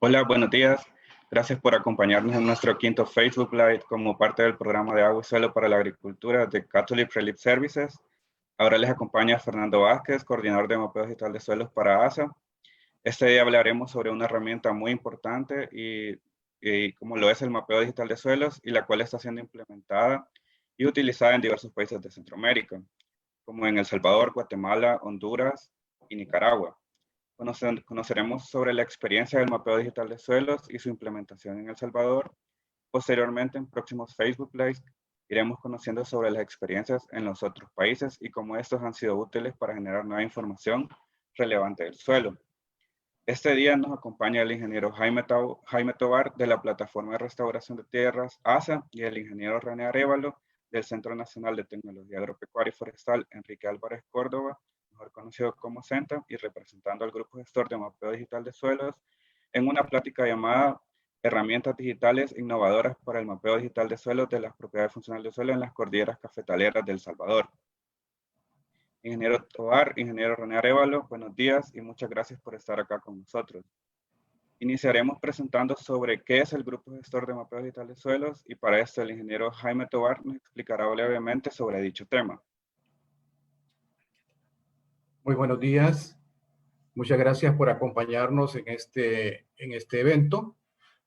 Hola, buenos días. Gracias por acompañarnos en nuestro quinto Facebook Live como parte del programa de agua y suelo para la agricultura de Catholic Relief Services. Ahora les acompaña Fernando Vázquez, coordinador de mapeo digital de suelos para ASA. Este día hablaremos sobre una herramienta muy importante y como lo es el mapeo digital de suelos, y la cual está siendo implementada y utilizada en diversos países de Centroamérica, como en El Salvador, Guatemala, Honduras y Nicaragua. Conoceremos sobre la experiencia del mapeo digital de suelos y su implementación en El Salvador. Posteriormente, en próximos Facebook Lives, iremos conociendo sobre las experiencias en los otros países y cómo estos han sido útiles para generar nueva información relevante del suelo. Este día nos acompaña el ingeniero Jaime Tovar de la Plataforma de Restauración de Tierras, ASA, y el ingeniero René Arévalo del Centro Nacional de Tecnología Agropecuaria y Forestal, Enrique Álvarez Córdoba, mejor conocido como CENTA, y representando al Grupo Gestor de Mapeo Digital de Suelos, en una plática llamada Herramientas Digitales Innovadoras para el Mapeo Digital de Suelos de las Propiedades Funcionales de Suelo en las Cordilleras Cafetaleras de El Salvador. Ingeniero Tovar, ingeniero René Arévalo, buenos días y muchas gracias por estar acá con nosotros. Iniciaremos presentando sobre qué es el Grupo Gestor de Mapeo Digital de Suelos, y para esto el ingeniero Jaime Tovar nos explicará brevemente sobre dicho tema. Muy buenos días. Muchas gracias por acompañarnos en este evento.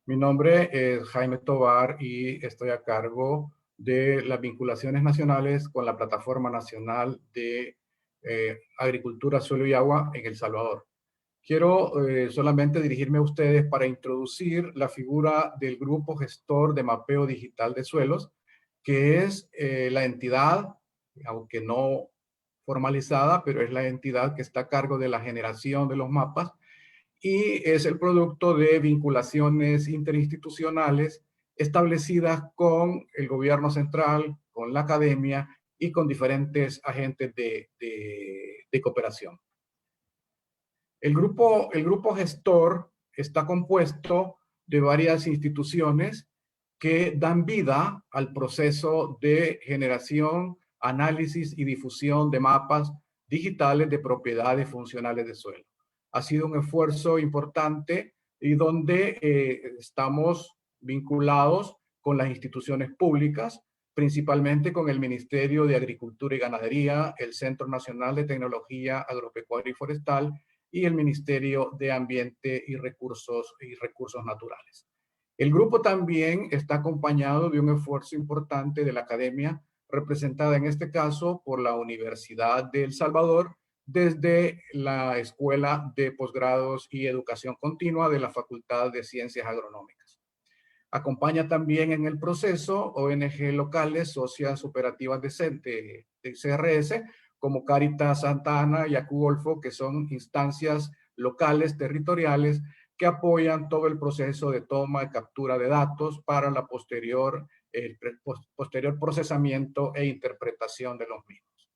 Mi nombre es Jaime Tovar y estoy a cargo de las vinculaciones nacionales con la Plataforma Nacional de Agricultura, Suelo y Agua en El Salvador. Quiero solamente dirigirme a ustedes para introducir la figura del Grupo Gestor de Mapeo Digital de Suelos, que es la entidad, aunque no formalizada, pero es la entidad que está a cargo de la generación de los mapas y es el producto de vinculaciones interinstitucionales establecidas con el gobierno central, con la academia y con diferentes agentes de cooperación. El grupo gestor está compuesto de varias instituciones que dan vida al proceso de generación, análisis y difusión de mapas digitales de propiedades funcionales de suelo. Ha sido un esfuerzo importante y donde estamos vinculados con las instituciones públicas, principalmente con el Ministerio de Agricultura y Ganadería, el Centro Nacional de Tecnología Agropecuaria y Forestal y el Ministerio de Ambiente y Recursos Naturales. El grupo también está acompañado de un esfuerzo importante de la academia, representada en este caso por la Universidad de El Salvador, desde la Escuela de Posgrados y Educación Continua de la Facultad de Ciencias Agronómicas. Acompaña también en el proceso ONG locales, socias operativas de CRS, como Caritas Santa Ana y Acugolfo, que son instancias locales, territoriales, que apoyan todo el proceso de toma y captura de datos para la posterior procesamiento e interpretación de los mismos.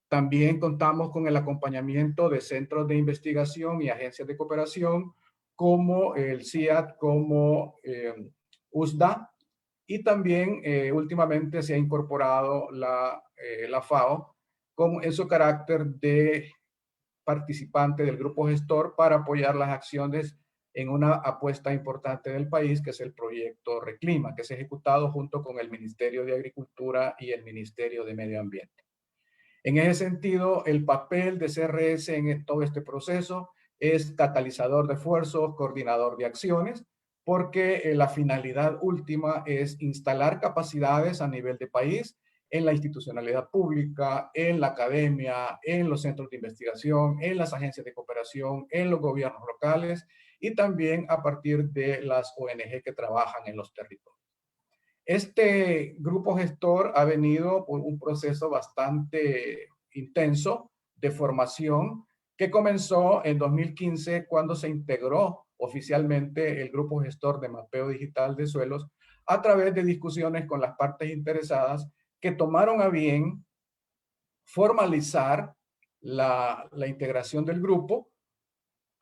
También contamos con el acompañamiento de centros de investigación y agencias de cooperación, como el CIAT, como USDA, y también últimamente se ha incorporado la FAO en su carácter de participante del grupo gestor para apoyar las acciones en una apuesta importante del país, que es el proyecto Reclima, que es ejecutado junto con el Ministerio de Agricultura y el Ministerio de Medio Ambiente. En ese sentido, el papel de CRS en todo este proceso es catalizador de esfuerzos, coordinador de acciones, porque la finalidad última es instalar capacidades a nivel de país en la institucionalidad pública, en la academia, en los centros de investigación, en las agencias de cooperación, en los gobiernos locales y también a partir de las ONG que trabajan en los territorios. Este grupo gestor ha venido por un proceso bastante intenso de formación que comenzó en 2015 cuando se integró oficialmente el grupo gestor de mapeo digital de suelos a través de discusiones con las partes interesadas que tomaron a bien formalizar la integración del grupo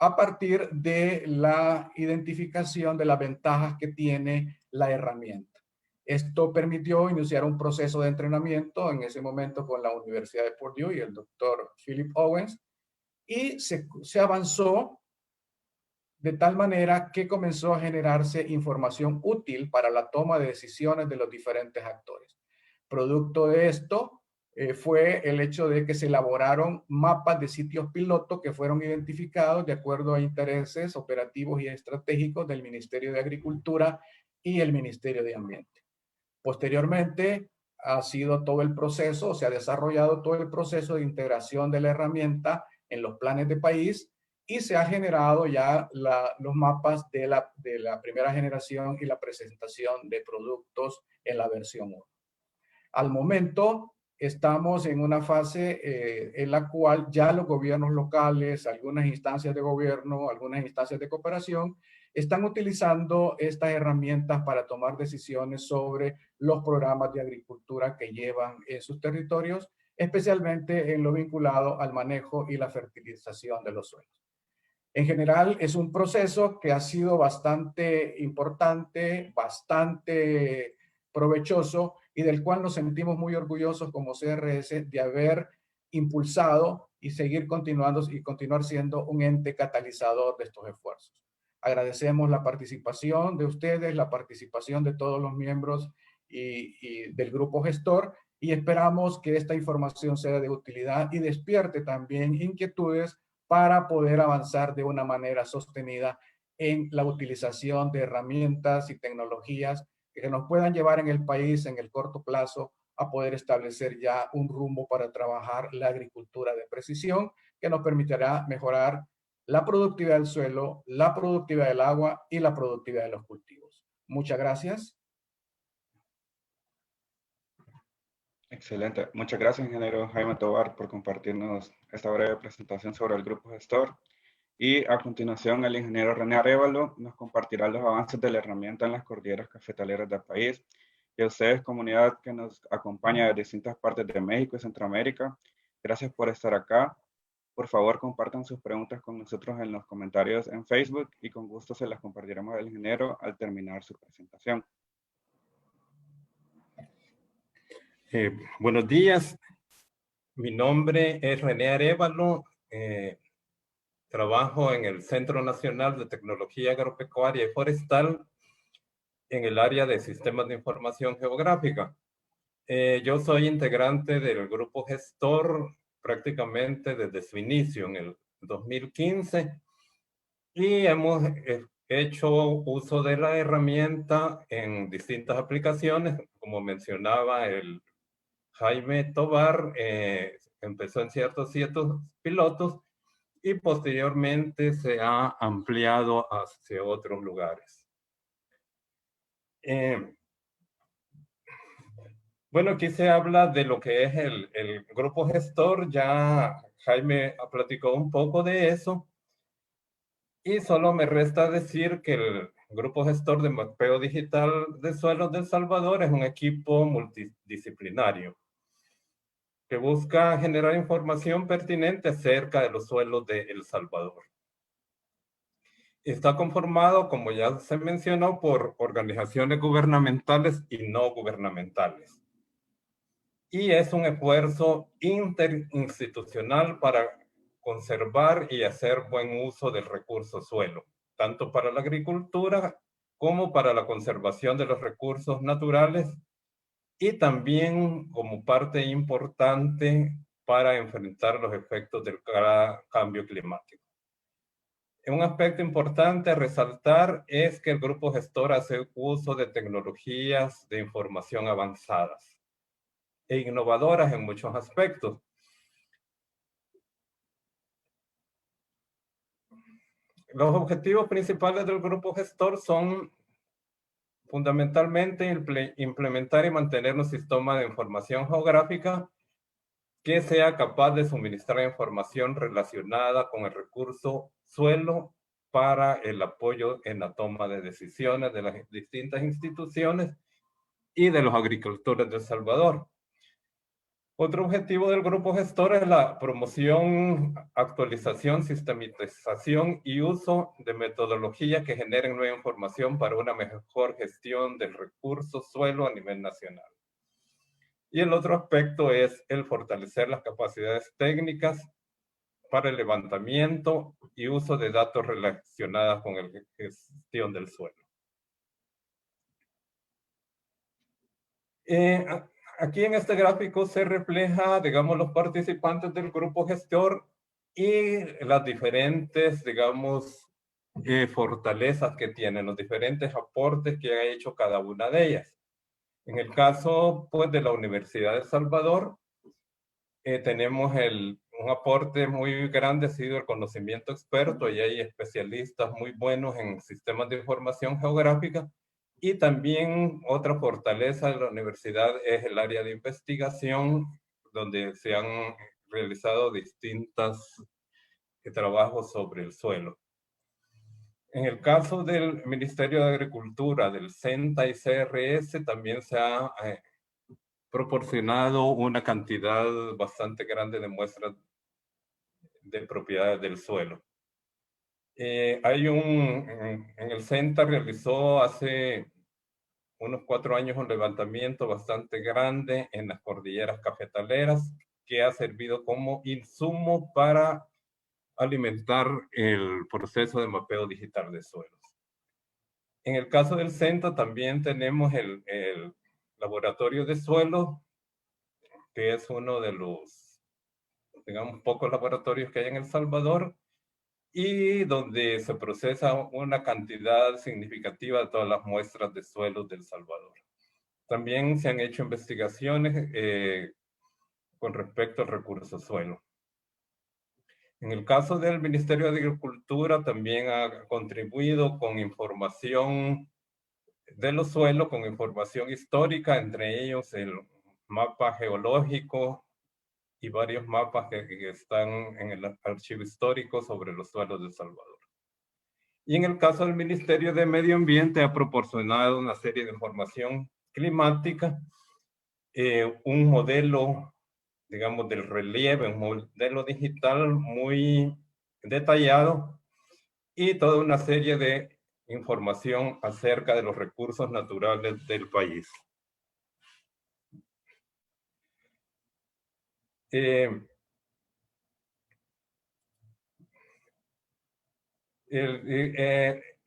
a partir de la identificación de las ventajas que tiene la herramienta. Esto permitió iniciar un proceso de entrenamiento en ese momento con la Universidad de Purdue y el doctor Philip Owens, y se avanzó de tal manera que comenzó a generarse información útil para la toma de decisiones de los diferentes actores. Producto de esto fue el hecho de que se elaboraron mapas de sitios piloto que fueron identificados de acuerdo a intereses operativos y estratégicos del Ministerio de Agricultura y el Ministerio de Ambiente. Posteriormente, ha sido todo el proceso, se ha desarrollado todo el proceso de integración de la herramienta en los planes de país y se ha generado ya los mapas de la primera generación y la presentación de productos en la versión 1. Al momento, estamos en una fase en la cual ya los gobiernos locales, algunas instancias de gobierno, algunas instancias de cooperación, están utilizando estas herramientas para tomar decisiones sobre los programas de agricultura que llevan en sus territorios, especialmente en lo vinculado al manejo y la fertilización de los suelos. En general, es un proceso que ha sido bastante importante, bastante provechoso y del cual nos sentimos muy orgullosos como CRS de haber impulsado y seguir continuando y continuar siendo un ente catalizador de estos esfuerzos. Agradecemos la participación de ustedes, la participación de todos los miembros y del grupo gestor y esperamos que esta información sea de utilidad y despierte también inquietudes para poder avanzar de una manera sostenida en la utilización de herramientas y tecnologías que nos puedan llevar en el país en el corto plazo a poder establecer ya un rumbo para trabajar la agricultura de precisión que nos permitirá mejorar la productividad del suelo, la productividad del agua y la productividad de los cultivos. Muchas gracias. Excelente. Muchas gracias, ingeniero Jaime Tovar, por compartirnos esta breve presentación sobre el grupo gestor. Y a continuación, el ingeniero René Arévalo nos compartirá los avances de la herramienta en las cordilleras cafetaleras del país. Y a ustedes, comunidad que nos acompaña de distintas partes de México y Centroamérica, gracias por estar acá. Por favor, compartan sus preguntas con nosotros en los comentarios en Facebook y con gusto se las compartiremos al ingeniero al terminar su presentación. Buenos días, mi nombre es René Arévalo, trabajo en el Centro Nacional de Tecnología Agropecuaria y Forestal en el área de Sistemas de Información Geográfica. Yo soy integrante del grupo gestor prácticamente desde su inicio en el 2015 y hemos hecho uso de la herramienta en distintas aplicaciones, como mencionaba el Jaime Tovar, empezó en ciertos pilotos y posteriormente se ha ampliado hacia otros lugares. Bueno, aquí se habla de lo que es el grupo gestor, ya Jaime platicó un poco de eso, y solo me resta decir que el grupo gestor de mapeo digital de suelos de El Salvador es un equipo multidisciplinario que busca generar información pertinente acerca de los suelos de El Salvador. Está conformado, como ya se mencionó, por organizaciones gubernamentales y no gubernamentales. Y es un esfuerzo interinstitucional para conservar y hacer buen uso del recurso suelo, tanto para la agricultura como para la conservación de los recursos naturales y también como parte importante para enfrentar los efectos del cambio climático. Un aspecto importante a resaltar es que el grupo gestor hace uso de tecnologías de información avanzadas e innovadoras en muchos aspectos. Los objetivos principales del grupo gestor son fundamentalmente implementar y mantener un sistema de información geográfica que sea capaz de suministrar información relacionada con el recurso suelo para el apoyo en la toma de decisiones de las distintas instituciones y de los agricultores de El Salvador. Otro objetivo del grupo gestor es la promoción, actualización, sistematización y uso de metodologías que generen nueva información para una mejor gestión del recurso suelo a nivel nacional. Y el otro aspecto es el fortalecer las capacidades técnicas para el levantamiento y uso de datos relacionados con la gestión del suelo. Aquí en este gráfico se refleja, digamos, los participantes del grupo gestor y las diferentes, digamos, fortalezas que tienen, los diferentes aportes que ha hecho cada una de ellas. En el caso, pues, de la Universidad de El Salvador, tenemos un aporte muy grande, ha sido el conocimiento experto, y hay especialistas muy buenos en sistemas de información geográfica. Y también otra fortaleza de la universidad es el área de investigación, donde se han realizado distintos trabajos sobre el suelo. En el caso del Ministerio de Agricultura, del CENTA y CRS, también se ha proporcionado una cantidad bastante grande de muestras de propiedades del suelo. En el CENTA realizó hace unos 4 años un levantamiento bastante grande en las cordilleras cafetaleras, que ha servido como insumo para alimentar el proceso de mapeo digital de suelos. En el caso del CENTA también tenemos el laboratorio de suelo, que es uno de los, digamos, pocos laboratorios que hay en El Salvador, y donde se procesa una cantidad significativa de todas las muestras de suelos de El Salvador. También se han hecho investigaciones con respecto al recurso suelo. En el caso del Ministerio de Agricultura, también ha contribuido con información de los suelos, con información histórica, entre ellos el mapa geológico y varios mapas que están en el archivo histórico sobre los suelos de El Salvador. Y en el caso del Ministerio de Medio Ambiente ha proporcionado una serie de información climática, un modelo, digamos, del relieve, un modelo digital muy detallado, y toda una serie de información acerca de los recursos naturales del país.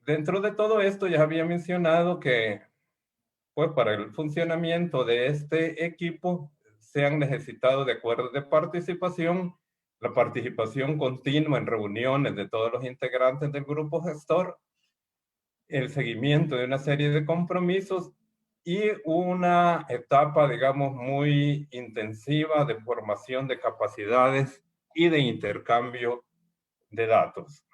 Dentro de todo esto ya había mencionado que, pues, para el funcionamiento de este equipo se han necesitado de acuerdos de participación, la participación continua en reuniones de todos los integrantes del grupo gestor, el seguimiento de una serie de compromisos y una etapa, digamos, muy intensiva de formación de capacidades y de intercambio de datos.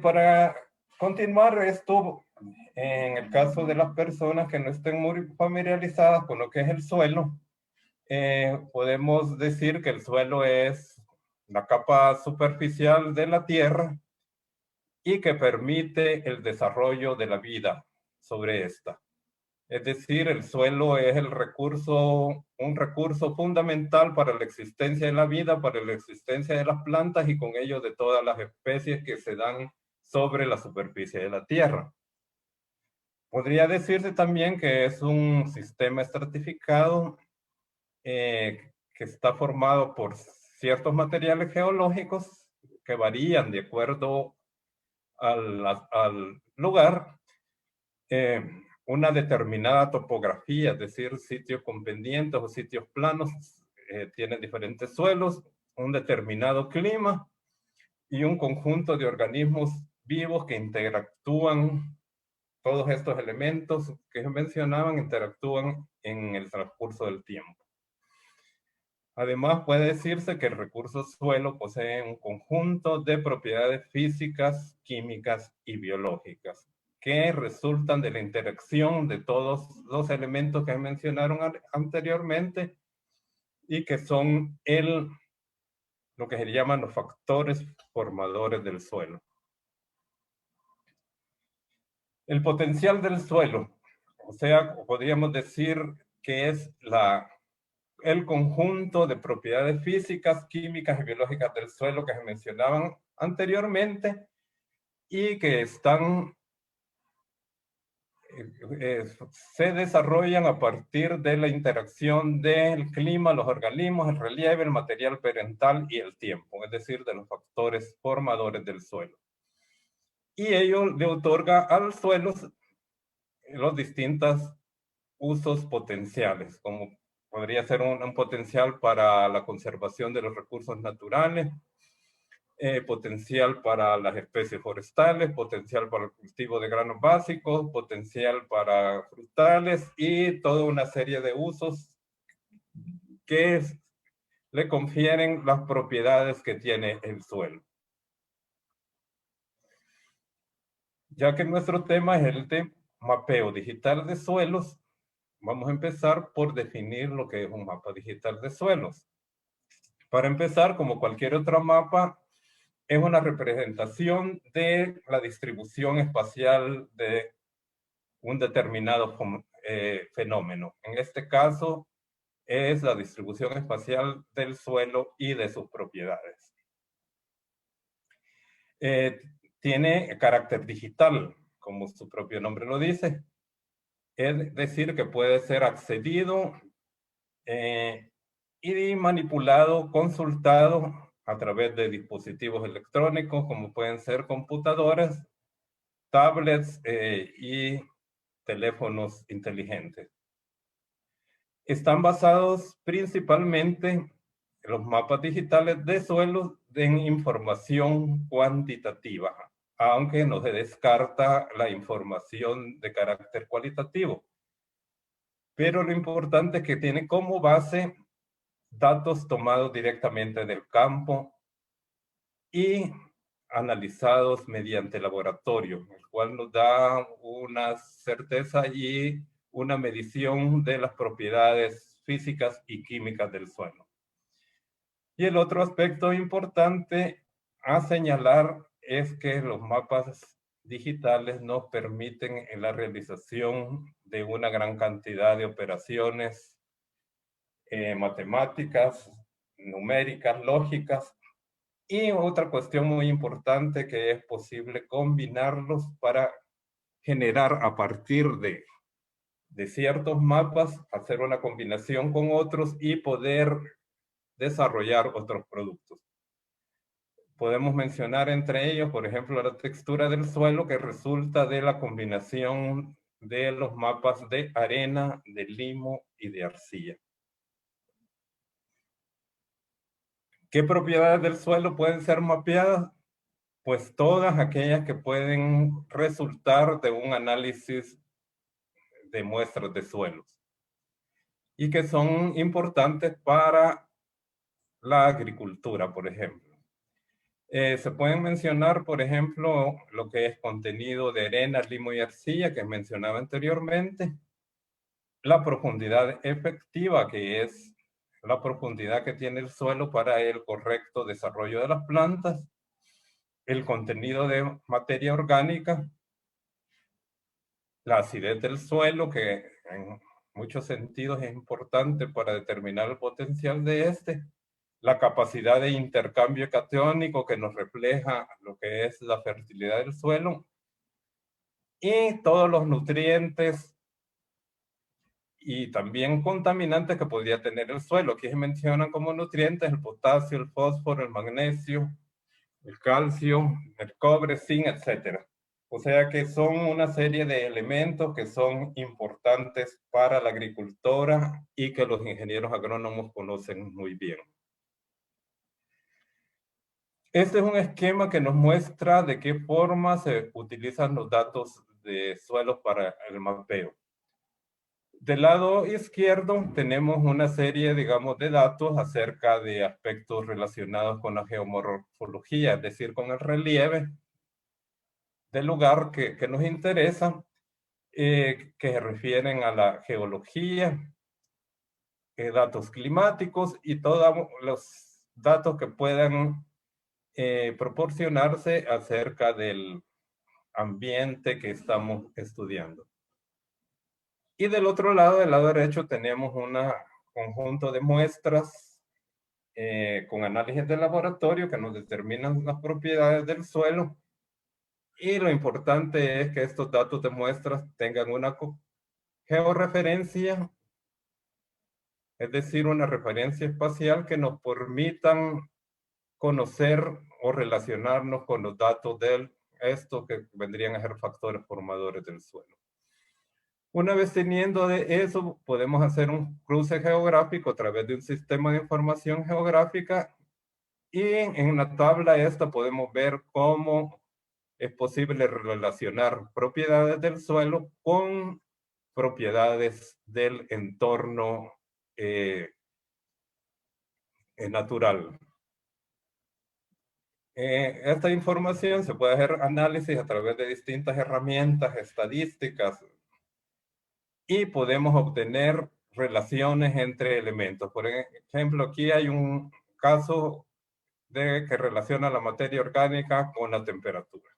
Para continuar esto, en el caso de las personas que no estén muy familiarizadas con lo que es el suelo, podemos decir que el suelo es la capa superficial de la Tierra y que permite el desarrollo de la vida sobre esta. Es decir, el suelo es un recurso fundamental para la existencia de la vida, para la existencia de las plantas y con ello de todas las especies que se dan sobre la superficie de la Tierra. Podría decirse también que es un sistema estratificado que está formado por ciertos materiales geológicos que varían de acuerdo al lugar, una determinada topografía, es decir, sitios con pendientes o sitios planos tienen diferentes suelos, un determinado clima y un conjunto de organismos vivos que interactúan. Todos estos elementos que mencionaban interactúan en el transcurso del tiempo. Además, puede decirse que el recurso suelo posee un conjunto de propiedades físicas, químicas y biológicas que resultan de la interacción de todos los elementos que mencionaron anteriormente y que son lo que se llaman los factores formadores del suelo. El potencial del suelo, o sea, podríamos decir que es el conjunto de propiedades físicas, químicas y biológicas del suelo que se mencionaban anteriormente y que están se desarrollan a partir de la interacción del clima, los organismos, el relieve, el material parental y el tiempo, es decir, de los factores formadores del suelo. Y ello le otorga al suelo los distintos usos potenciales, como podría ser un potencial para la conservación de los recursos naturales, potencial para las especies forestales, potencial para el cultivo de granos básicos, potencial para frutales y toda una serie de usos que le confieren las propiedades que tiene el suelo. Ya que nuestro tema es el de mapeo digital de suelos, vamos a empezar por definir lo que es un mapa digital de suelos. Para empezar, como cualquier otro mapa, es una representación de la distribución espacial de un determinado fenómeno. En este caso, es la distribución espacial del suelo y de sus propiedades. Tiene carácter digital, como su propio nombre lo dice. Es decir, que puede ser accedido y manipulado, consultado a través de dispositivos electrónicos, como pueden ser computadoras, tablets y teléfonos inteligentes. Están basados principalmente los mapas digitales de suelos en información cuantitativa, aunque no se descarta la información de carácter cualitativo. Pero lo importante es que tiene como base datos tomados directamente del campo y analizados mediante laboratorio, el cual nos da una certeza y una medición de las propiedades físicas y químicas del suelo. Y el otro aspecto importante a señalar es que los mapas digitales nos permiten la realización de una gran cantidad de operaciones matemáticas, numéricas, lógicas, y otra cuestión muy importante que es posible combinarlos para generar a partir de ciertos mapas, hacer una combinación con otros y poder desarrollar otros productos. Podemos mencionar entre ellos, por ejemplo, la textura del suelo que resulta de la combinación de los mapas de arena, de limo y de arcilla. ¿Qué propiedades del suelo pueden ser mapeadas? Pues todas aquellas que pueden resultar de un análisis de muestras de suelos y que son importantes para la agricultura, por ejemplo. Se pueden mencionar, por ejemplo, lo que es contenido de arena, limo y arcilla, que mencionaba anteriormente, la profundidad efectiva, que es la profundidad que tiene el suelo para el correcto desarrollo de las plantas, el contenido de materia orgánica, la acidez del suelo, que en muchos sentidos es importante para determinar el potencial de este, la capacidad de intercambio catiónico que nos refleja lo que es la fertilidad del suelo, y todos los nutrientes y también contaminantes que podría tener el suelo. Aquí se mencionan como nutrientes el potasio, el fósforo, el magnesio, el calcio, el cobre, zinc, etc. O sea que son una serie de elementos que son importantes para la agricultura y que los ingenieros agrónomos conocen muy bien. Este es un esquema que nos muestra de qué forma se utilizan los datos de suelos para el mapeo. Del lado izquierdo tenemos una serie, digamos, de datos acerca de aspectos relacionados con la geomorfología, es decir, con el relieve del lugar que nos interesa, que se refieren a la geología, datos climáticos y todos los datos que puedan proporcionarse acerca del ambiente que estamos estudiando. Y del otro lado, del lado derecho, tenemos un conjunto de muestras con análisis de laboratorio que nos determinan las propiedades del suelo Y lo importante es que estos datos de muestras tengan una georreferencia, es decir, una referencia espacial que nos permitan conocer o relacionarnos con los datos de estos que vendrían a ser factores formadores del suelo. Una vez teniendo de eso, podemos hacer un cruce geográfico a través de un sistema de información geográfica y en la tabla esta podemos ver cómo es posible relacionar propiedades del suelo con propiedades del entorno natural. Esta información se puede hacer análisis a través de distintas herramientas estadísticas y podemos obtener relaciones entre elementos. Por ejemplo, aquí hay un caso que relaciona la materia orgánica con la temperatura.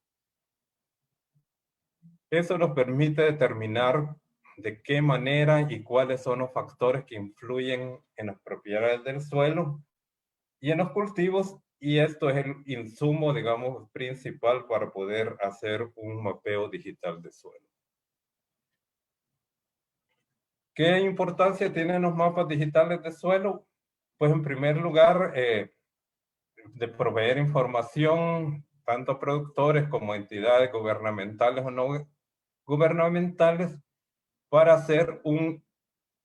Eso nos permite determinar de qué manera y cuáles son los factores que influyen en las propiedades del suelo y en los cultivos, y esto es el insumo, digamos, principal para poder hacer un mapeo digital de suelo. ¿Qué importancia tienen los mapas digitales de suelo? Pues en primer lugar, de proveer información tanto a productores como a entidades gubernamentales o no gubernamentales para hacer un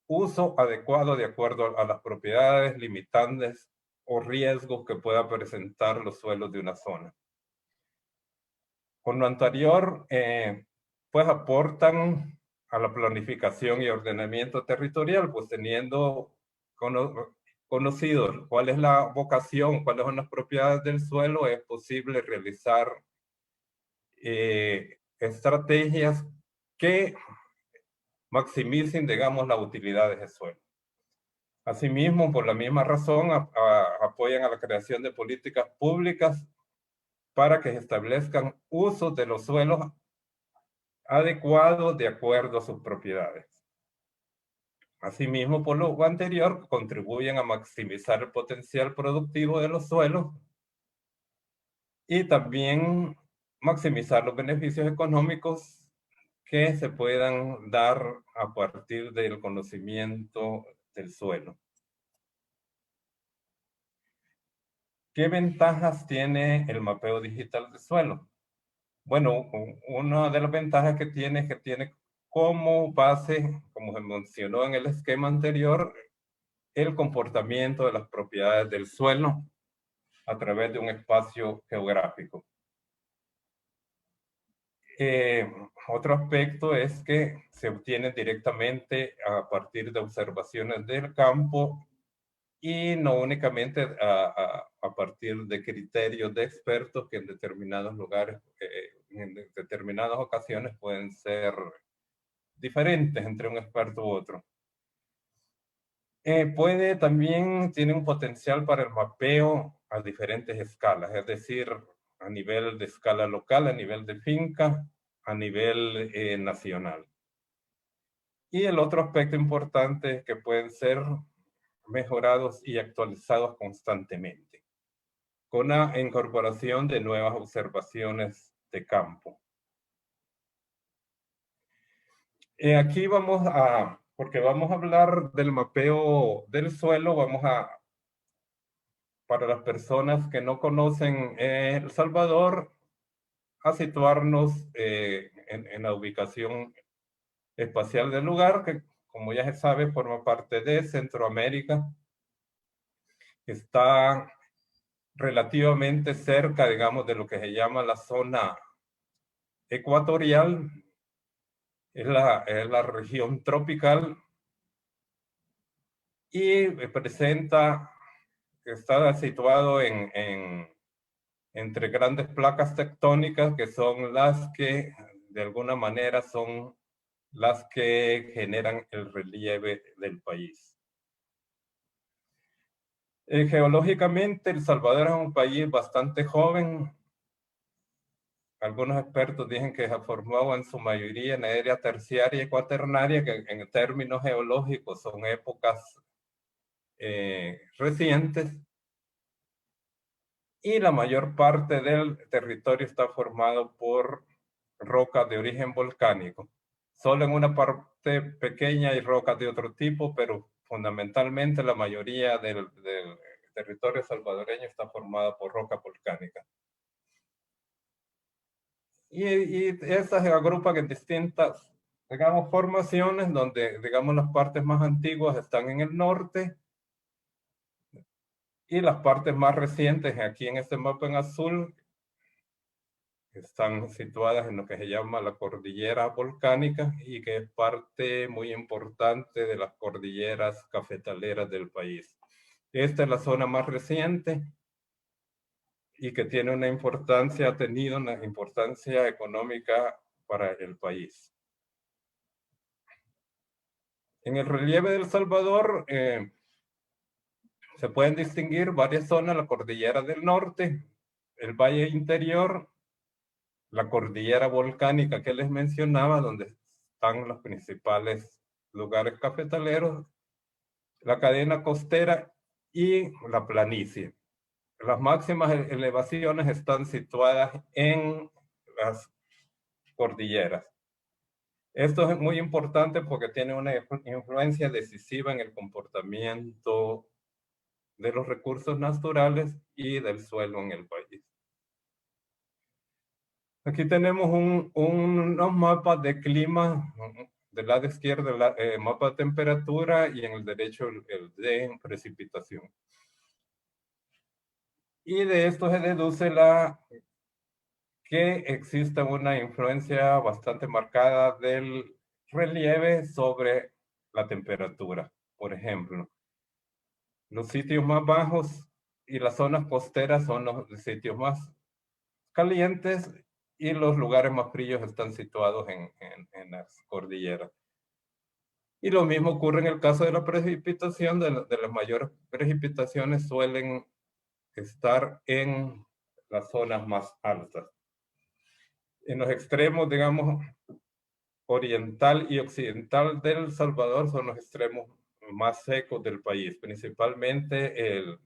uso adecuado de acuerdo a las propiedades, limitantes o riesgos que pueda presentar los suelos de una zona. Con lo anterior, pues aportan a la planificación y ordenamiento territorial, pues teniendo conocido cuál es la vocación, cuáles son las propiedades del suelo, es posible realizar estrategias que maximicen, digamos, la utilidad de ese suelo. Asimismo, por la misma razón, apoyan a la creación de políticas públicas para que se establezcan usos de los suelos adecuados de acuerdo a sus propiedades. Asimismo, por lo anterior, contribuyen a maximizar el potencial productivo de los suelos y también maximizar los beneficios económicos que se puedan dar a partir del conocimiento del suelo. ¿Qué ventajas tiene el mapeo digital de suelo? Bueno, una de las ventajas que tiene es que tiene como base, como se mencionó en el esquema anterior, el comportamiento de las propiedades del suelo a través de un espacio geográfico. Otro aspecto es que se obtiene directamente a partir de observaciones del campo y no únicamente a partir de criterios de expertos que en determinados lugares, en determinadas ocasiones pueden ser diferentes entre un experto u otro. Tiene un potencial para el mapeo a diferentes escalas, es decir, a nivel de escala local, a nivel de finca, a nivel nacional. Y el otro aspecto importante es que pueden ser mejorados y actualizados constantemente, con la incorporación de nuevas observaciones de campo. Aquí porque vamos a hablar del mapeo del suelo, para las personas que no conocen El Salvador, a situarnos en la ubicación espacial del lugar, que como ya se sabe forma parte de Centroamérica. Está relativamente cerca, digamos, de lo que se llama la zona ecuatorial, es la región tropical y está situado entre grandes placas tectónicas que son las que de alguna manera son las que generan el relieve del país. Geológicamente, El Salvador es un país bastante joven. Algunos expertos dicen que se ha formado en su mayoría en la era terciaria y cuaternaria, que en términos geológicos son épocas recientes. y la mayor parte del territorio está formado por rocas de origen volcánico. Solo en una parte pequeña hay rocas de otro tipo, pero fundamentalmente la mayoría del territorio salvadoreño está formada por roca volcánica. Y estas se agrupan en distintas, digamos, formaciones, donde, digamos, las partes más antiguas están en el norte, y las partes más recientes, aquí en este mapa en azul, están situadas en lo que se llama la cordillera volcánica y que es parte muy importante de las cordilleras cafetaleras del país. Esta es la zona más reciente y que tiene una importancia, ha tenido una importancia económica para el país. En el relieve del Salvador se pueden distinguir varias zonas: la cordillera del norte, el valle interior, la cordillera volcánica que les mencionaba, donde están los principales lugares cafetaleros, la cadena costera y la planicie. Las máximas elevaciones están situadas en las cordilleras. Esto es muy importante porque tiene una influencia decisiva en el comportamiento de los recursos naturales y del suelo en el país. Aquí tenemos unos mapas de clima, del lado izquierdo el mapa de temperatura y en el derecho el de precipitación. Y de esto se deduce que existe una influencia bastante marcada del relieve sobre la temperatura. Por ejemplo, los sitios más bajos y las zonas costeras son los sitios más calientes y los lugares más fríos están situados en las cordilleras. Y lo mismo ocurre en el caso de la precipitación. De las mayores precipitaciones suelen estar en las zonas más altas. En los extremos, digamos, oriental y occidental del Salvador son los extremos más secos del país, principalmente el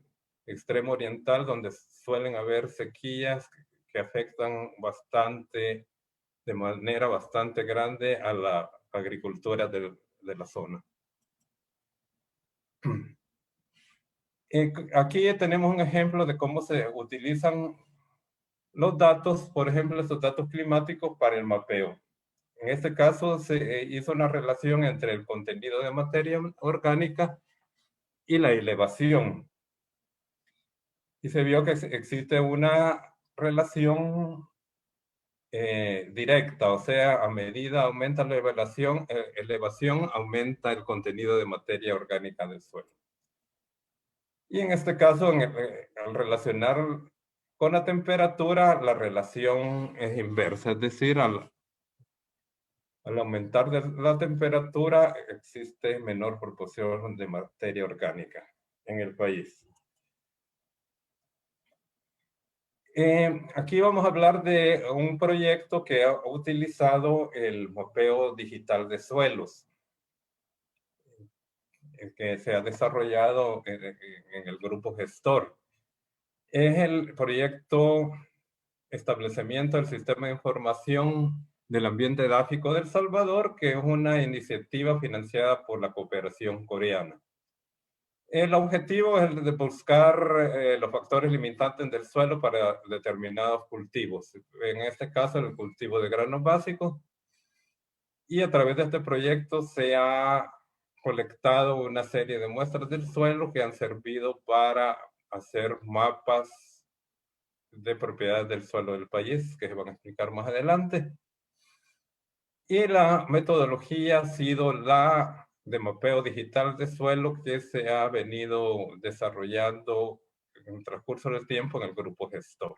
extremo oriental, donde suelen haber sequías que afectan bastante, de manera bastante grande, a la agricultura de la zona. Aquí tenemos un ejemplo de cómo se utilizan los datos, por ejemplo, estos datos climáticos para el mapeo. En este caso se hizo una relación entre el contenido de materia orgánica y la elevación. Y se vio que existe una relación directa, o sea, a medida aumenta la elevación, aumenta el contenido de materia orgánica del suelo. Y en este caso, al relacionar con la temperatura, la relación es inversa, es decir, al aumentar la temperatura existe menor proporción de materia orgánica en el país. Aquí vamos a hablar de un proyecto que ha utilizado el mapeo digital de suelos, que se ha desarrollado en el grupo gestor. Es el proyecto Establecimiento del Sistema de Información del Ambiente Edáfico del Salvador, que es una iniciativa financiada por la cooperación coreana. El objetivo es el de buscar los factores limitantes del suelo para determinados cultivos. En este caso, el cultivo de granos básicos. Y a través de este proyecto se ha colectado una serie de muestras del suelo que han servido para hacer mapas de propiedades del suelo del país, que se van a explicar más adelante. Y la metodología ha sido la de mapeo digital de suelo que se ha venido desarrollando en el transcurso del tiempo en el grupo gestor.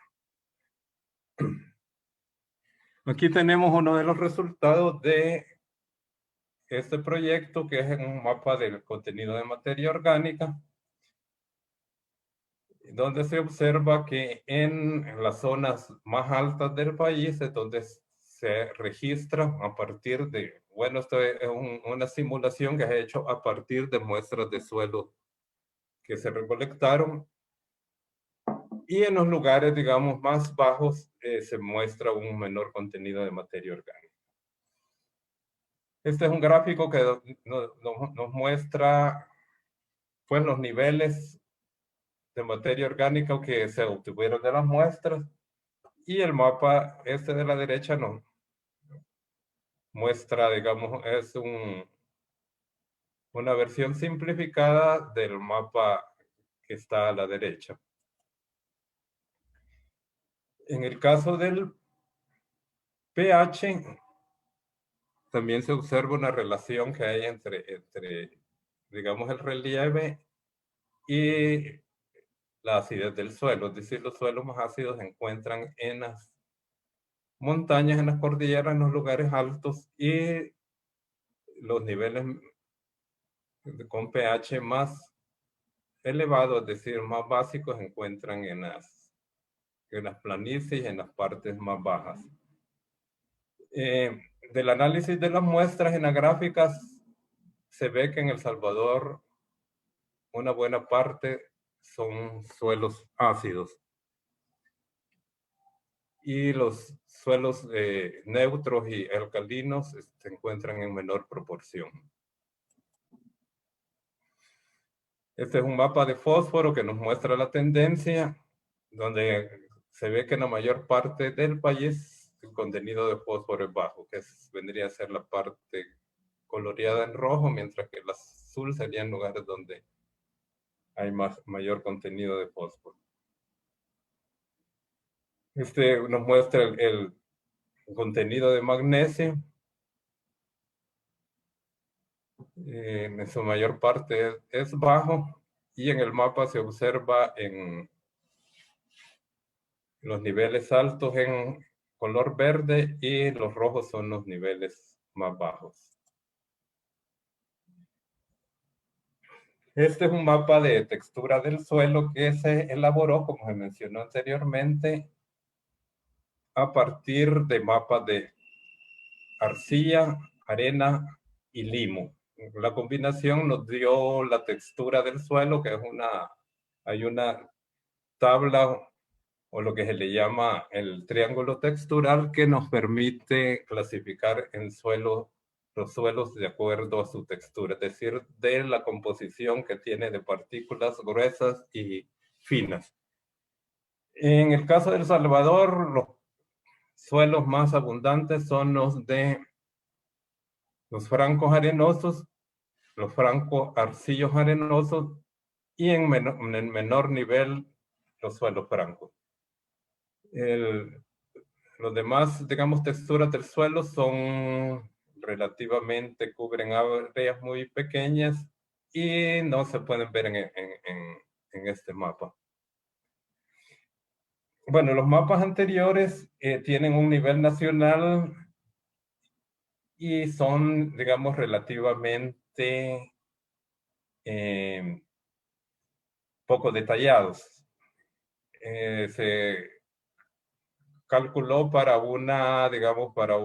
Aquí tenemos uno de los resultados de este proyecto, que es un mapa del contenido de materia orgánica, donde se observa que en las zonas más altas del país es donde se registra a partir de, bueno, esto es una simulación que se ha hecho a partir de muestras de suelo que se recolectaron Y en los lugares, digamos, más bajos se muestra un menor contenido de materia orgánica. Este es un gráfico que nos muestra pues, los niveles de materia orgánica que se obtuvieron de las muestras, y el mapa este de la derecha nos muestra, digamos, es una versión simplificada del mapa que está a la derecha. En el caso del pH, también se observa una relación que hay entre digamos, el relieve y la acidez del suelo. Es decir, los suelos más ácidos se encuentran en las montañas, en las cordilleras, en los lugares altos, y los niveles con pH más elevado, es decir, más básicos, se encuentran en las planicies y en las partes más bajas. Del análisis de las muestras en las gráficas, se ve que en El Salvador una buena parte son suelos ácidos. Y los suelos neutros y alcalinos se encuentran en menor proporción. Este es un mapa de fósforo que nos muestra la tendencia, donde se ve que en la mayor parte del país el contenido de fósforo es bajo, que vendría a ser la parte coloreada en rojo, mientras que el azul serían lugares donde hay mayor contenido de fósforo. Este nos muestra el contenido de magnesio. En su mayor parte es bajo, y en el mapa se observa en los niveles altos en color verde y los rojos son los niveles más bajos. Este es un mapa de textura del suelo que se elaboró, como se mencionó anteriormente, a partir de mapas de arcilla, arena y limo. La combinación nos dio la textura del suelo, que es hay una tabla o lo que se le llama el triángulo textural, que nos permite clasificar los suelos de acuerdo a su textura, es decir, de la composición que tiene de partículas gruesas y finas. En el caso de El Salvador, los suelos más abundantes son los de los francos arenosos, los francos arcillos arenosos, y en menor nivel los suelos francos. Los demás, digamos, texturas del suelo son relativamente, cubren áreas muy pequeñas y no se pueden ver en este mapa. Bueno, los mapas anteriores tienen un nivel nacional y son, digamos, relativamente poco detallados. Se calculó para digamos, para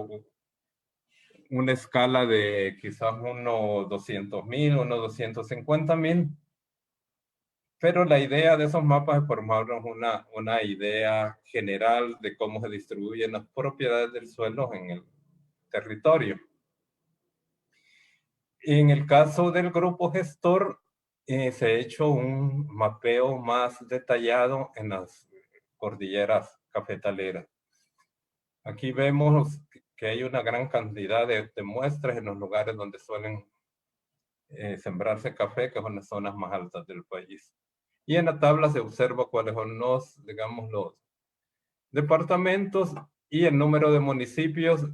una escala de quizás unos 200,000, unos 250,000. Pero la idea de esos mapas es formarnos una idea general de cómo se distribuyen las propiedades del suelo en el territorio. En el caso del grupo gestor, se ha hecho un mapeo más detallado en las cordilleras cafetaleras. Aquí vemos que hay una gran cantidad de muestras en los lugares donde suelen sembrarse café, que son las zonas más altas del país. Y en la tabla se observa cuáles son digamos, los departamentos y el número de municipios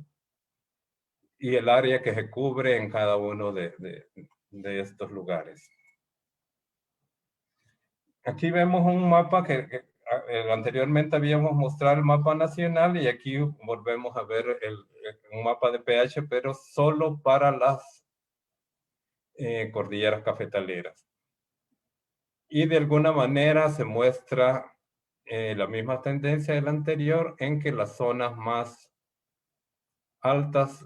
y el área que se cubre en cada uno de estos lugares. Aquí vemos un mapa que anteriormente habíamos mostrado el mapa nacional, y aquí volvemos a ver un mapa de pH, pero solo para las cordilleras cafetaleras. Y de alguna manera se muestra la misma tendencia del anterior, en que las zonas más altas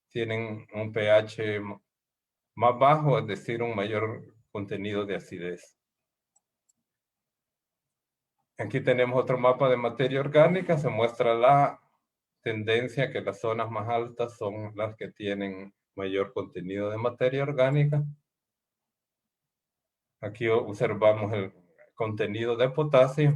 tienen un pH más bajo, es decir, un mayor contenido de acidez. Aquí tenemos otro mapa de materia orgánica. Se muestra la tendencia que las zonas más altas son las que tienen mayor contenido de materia orgánica. Aquí observamos el contenido de potasio.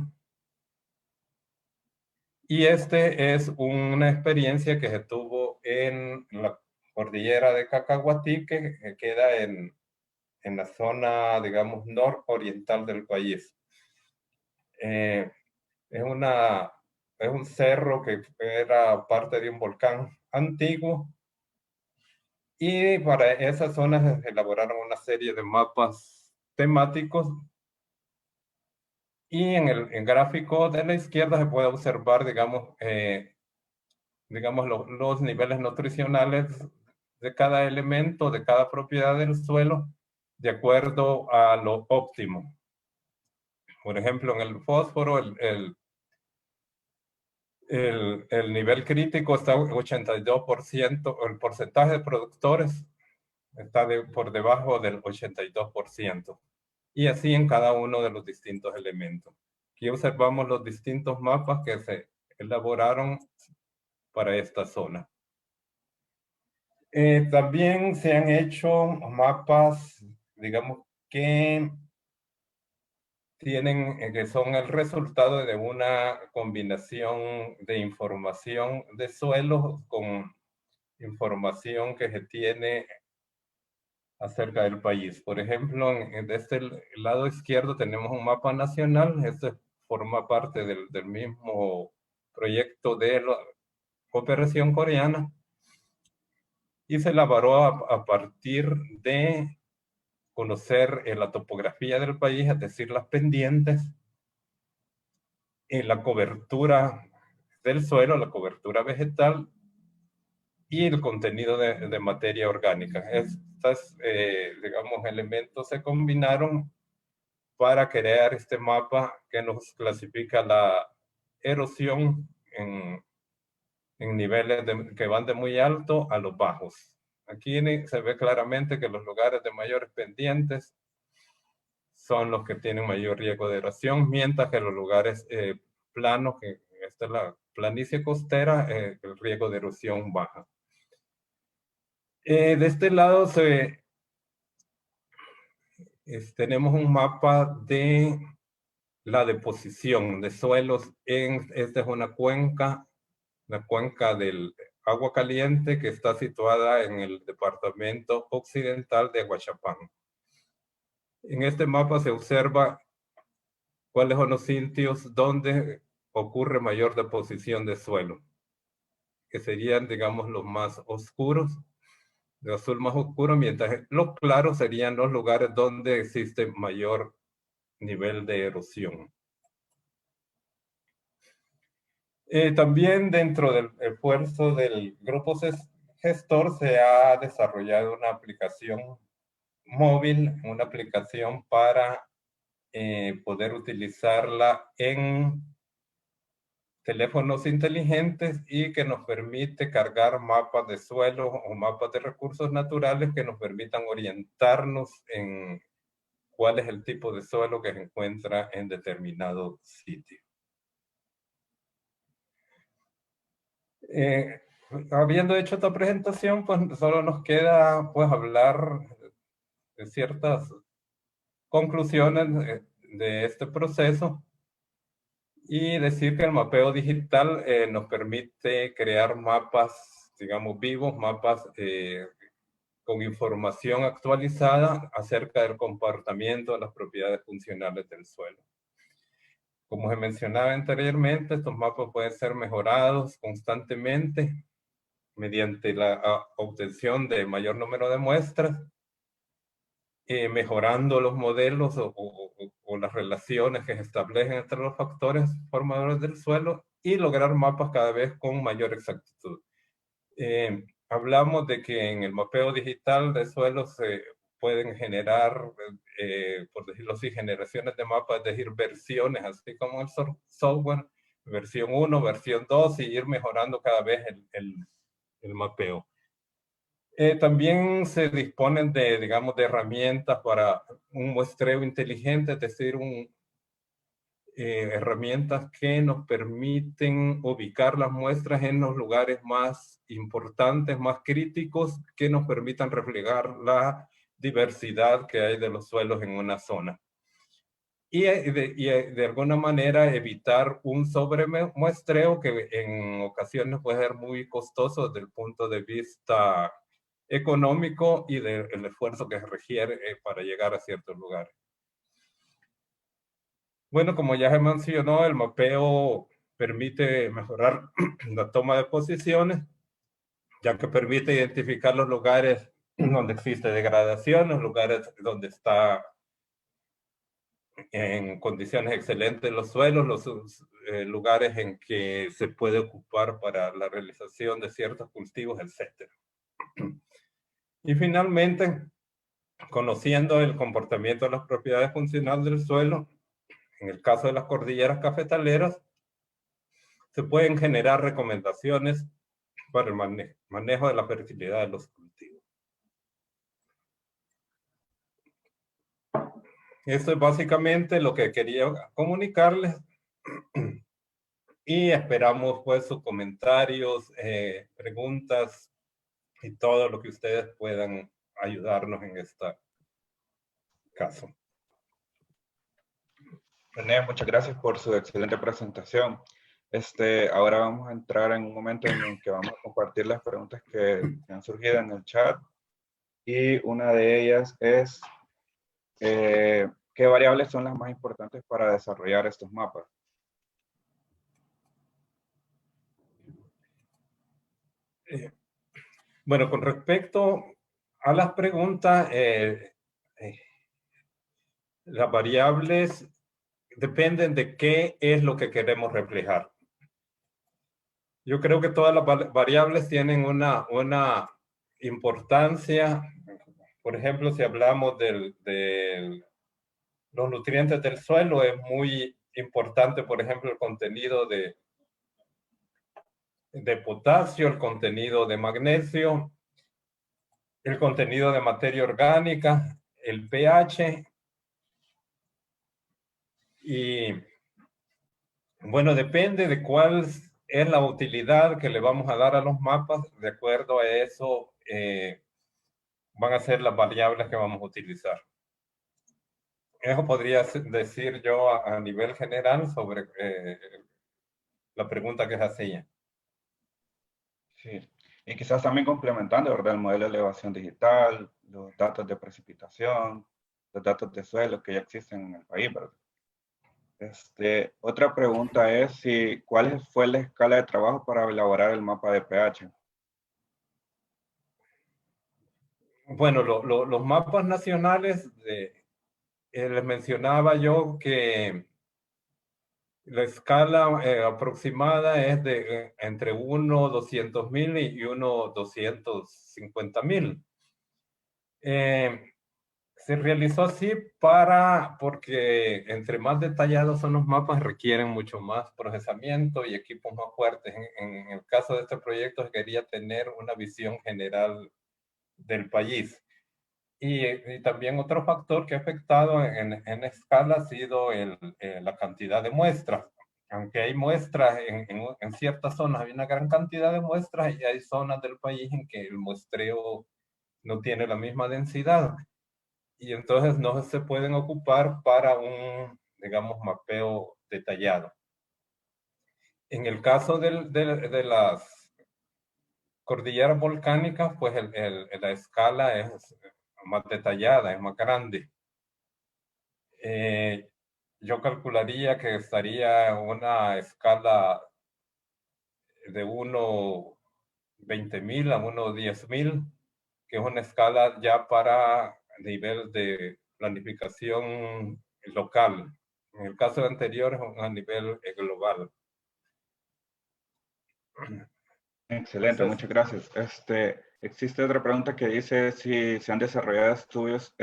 Y este es una experiencia que se tuvo en la cordillera de Cacahuatí, que queda en la zona, digamos, nororiental del país. Es un cerro que era parte de un volcán antiguo, y para esa zona se elaboraron una serie de mapas temáticos, y en el gráfico de la izquierda se puede observar, digamos, los niveles nutricionales de cada elemento, de cada propiedad del suelo, de acuerdo a lo óptimo. Por ejemplo, en el fósforo, el nivel crítico está 82%, el porcentaje de productores está por debajo del 82%. Y así en cada uno de los distintos elementos. Aquí observamos los distintos mapas que se elaboraron para esta zona. También se han hecho mapas, digamos, que que son el resultado de una combinación de información de suelos con información que se tiene acerca del país. Por ejemplo, de este lado izquierdo tenemos un mapa nacional. Este forma parte del mismo proyecto de la cooperación coreana, y se elaboró a partir de conocer la topografía del país, es decir, las pendientes, la cobertura del suelo, la cobertura vegetal y el contenido de materia orgánica. Estos, digamos, elementos se combinaron para crear este mapa que nos clasifica la erosión en niveles que van de muy alto a los bajos. Aquí se ve claramente que los lugares de mayores pendientes son los que tienen mayor riesgo de erosión, mientras que los lugares planos, que esta es la planicie costera, el riesgo de erosión baja. De este lado tenemos un mapa de la deposición de suelos. Esta es una cuenca, la cuenca del agua caliente, que está situada en el departamento occidental de Aguachapán. En este mapa se observa cuáles son los sitios donde ocurre mayor deposición de suelo, que serían, digamos, los más oscuros, de azul más oscuro, mientras los claros serían los lugares donde existe mayor nivel de erosión. También dentro del esfuerzo del grupo gestor se ha desarrollado una aplicación móvil, una aplicación para poder utilizarla en teléfonos inteligentes, y que nos permite cargar mapas de suelo o mapas de recursos naturales que nos permitan orientarnos en cuál es el tipo de suelo que se encuentra en determinado sitio. Habiendo hecho esta presentación, pues solo nos queda pues hablar de ciertas conclusiones de este proceso, y decir que el mapeo digital nos permite crear mapas, digamos, vivos, mapas con información actualizada acerca del comportamiento de las propiedades funcionales del suelo. Como se mencionaba anteriormente, estos mapas pueden ser mejorados constantemente mediante la obtención de mayor número de muestras, mejorando los modelos o las relaciones que se establecen entre los factores formadores del suelo, y lograr mapas cada vez con mayor exactitud. Hablamos de que en el mapeo digital de suelos se pueden generar, por decirlo así, generaciones de mapas, es decir, versiones, así como el software, versión 1, versión 2, y ir mejorando cada vez el mapeo. También se disponen de, digamos, de herramientas para un muestreo inteligente, es decir, herramientas que nos permiten ubicar las muestras en los lugares más importantes, más críticos, que nos permitan reflejar la diversidad que hay de los suelos en una zona. Y de alguna manera evitar un sobremuestreo que en ocasiones puede ser muy costoso desde el punto de vista económico y del esfuerzo que se requiere para llegar a ciertos lugares. Bueno, como ya se mencionó, el mapeo permite mejorar la toma de posiciones, ya que permite identificar los lugares donde existe degradación, los lugares donde está en condiciones excelentes los suelos, los lugares en que se puede ocupar para la realización de ciertos cultivos, etc. Y finalmente, conociendo el comportamiento de las propiedades funcionales del suelo, en el caso de las cordilleras cafetaleras, se pueden generar recomendaciones para el manejo de la fertilidad de los cultivos. Esto es básicamente lo que quería comunicarles y esperamos pues sus comentarios, preguntas y todo lo que ustedes puedan ayudarnos en este caso. René, muchas gracias por su excelente presentación. Ahora vamos a entrar en un momento en el que vamos a compartir las preguntas que han surgido en el chat. Y una de ellas es, ¿qué variables son las más importantes para desarrollar estos mapas? Bueno, con respecto a las preguntas, las variables dependen de qué es lo que queremos reflejar. Yo creo que todas las variables tienen una importancia. Por ejemplo, si hablamos de los nutrientes del suelo, es muy importante, por ejemplo, el contenido de potasio, el contenido de magnesio, el contenido de materia orgánica, el pH. Y bueno, depende de cuál es la utilidad que le vamos a dar a los mapas. De acuerdo a eso, van a ser las variables que vamos a utilizar. Eso podría decir yo a nivel general sobre la pregunta que se hacía. Sí, y quizás también complementando, ¿verdad? El modelo de elevación digital, los datos de precipitación, los datos de suelo que ya existen en el país, ¿verdad? Otra pregunta es ¿cuál fue la escala de trabajo para elaborar el mapa de pH? Bueno, los mapas nacionales, les mencionaba yo que la escala aproximada es de entre 1/200,000 y 1/250,000. Se realizó así porque entre más detallados son los mapas, requieren mucho más procesamiento y equipos más fuertes. En el caso de este proyecto, quería tener una visión general del país. Y también otro factor que ha afectado en escala ha sido la cantidad de muestras. Aunque hay muestras en ciertas zonas, hay una gran cantidad de muestras y hay zonas del país en que el muestreo no tiene la misma densidad. Y entonces no se pueden ocupar para un, digamos, mapeo detallado. En el caso de las cordilleras volcánicas, pues la escala es más detallada, es más grande. Yo calcularía que estaría una escala de 1/20,000 a 1/10,000, que es una escala ya para nivel de planificación local. En el caso anterior es a nivel global. Excelente, muchas gracias. Existe otra pregunta que dice si se han desarrollado estudios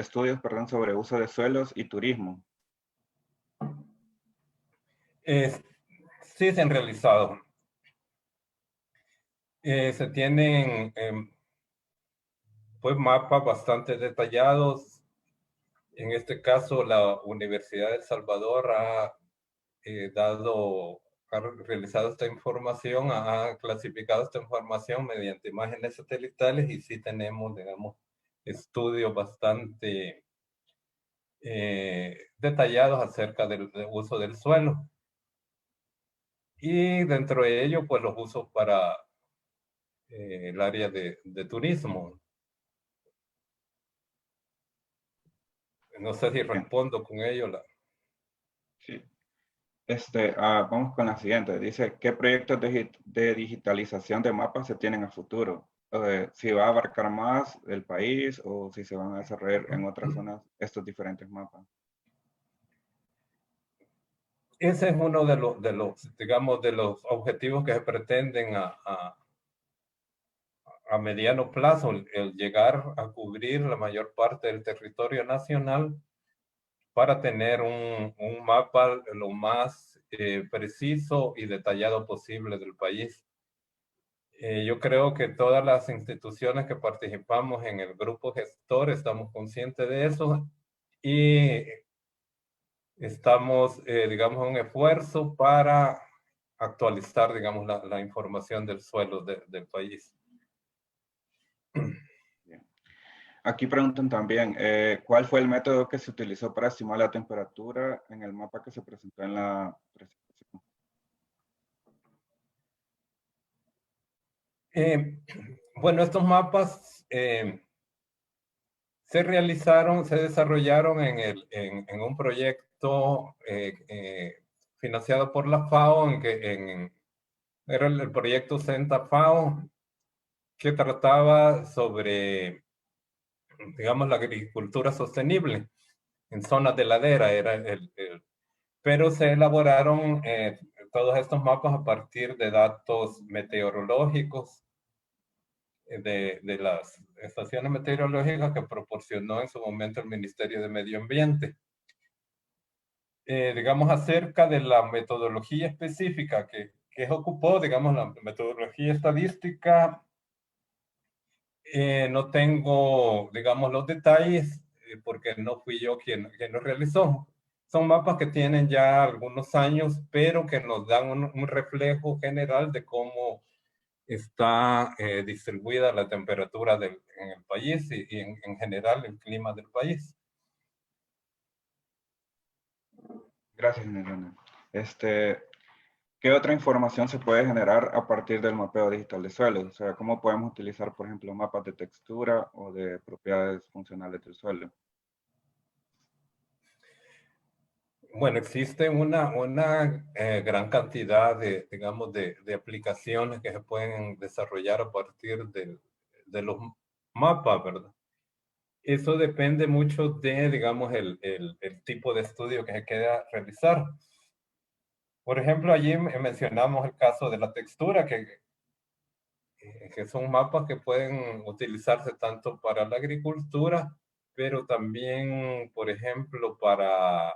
sobre uso de suelos y turismo. Sí, se han realizado. Se tienen pues mapas bastante detallados. En este caso, la Universidad de El Salvador ha realizado esta información, ha clasificado esta información mediante imágenes satelitales y sí tenemos, digamos, estudios bastante detallados acerca del uso del suelo. Y dentro de ello, pues los usos para el área de turismo. No sé si respondo con ello. Sí. Vamos con la siguiente. Dice, ¿qué proyectos de digitalización de mapas se tienen a futuro? Si va a abarcar más el país o si se van a desarrollar en otras zonas estos diferentes mapas. Ese es uno digamos, de los objetivos que se pretenden a mediano plazo, el llegar a cubrir la mayor parte del territorio nacional para tener un mapa lo más preciso y detallado posible del país. Yo creo que todas las instituciones que participamos en el grupo gestor estamos conscientes de eso y estamos, digamos, en un esfuerzo para actualizar, digamos, la información del suelo del país. Bien. Aquí preguntan también, ¿cuál fue el método que se utilizó para estimar la temperatura en el mapa que se presentó en la presentación? Bueno, estos mapas se desarrollaron en un proyecto financiado por la FAO, era el proyecto CENTA-FAO, que trataba sobre, digamos, la agricultura sostenible en zonas de ladera. Pero se elaboraron todos estos mapas a partir de datos meteorológicos de las estaciones meteorológicas que proporcionó en su momento el Ministerio de Medio Ambiente. Digamos, acerca de la metodología específica que ocupó, digamos, la metodología estadística, no tengo, digamos, los detalles porque no fui yo quien lo realizó. Son mapas que tienen ya algunos años, pero que nos dan un reflejo general de cómo está distribuida la temperatura en el país y en general el clima del país. Gracias, Nelena. ¿Qué otra información se puede generar a partir del mapeo digital de suelo? O sea, ¿cómo podemos utilizar, por ejemplo, mapas de textura o de propiedades funcionales del suelo? Bueno, existe una gran cantidad digamos, de aplicaciones que se pueden desarrollar a partir de los mapas, ¿verdad? Eso depende mucho de, digamos, el tipo de estudio que se quiera realizar. Por ejemplo, allí mencionamos el caso de la textura, que son mapas que pueden utilizarse tanto para la agricultura, pero también, por ejemplo, para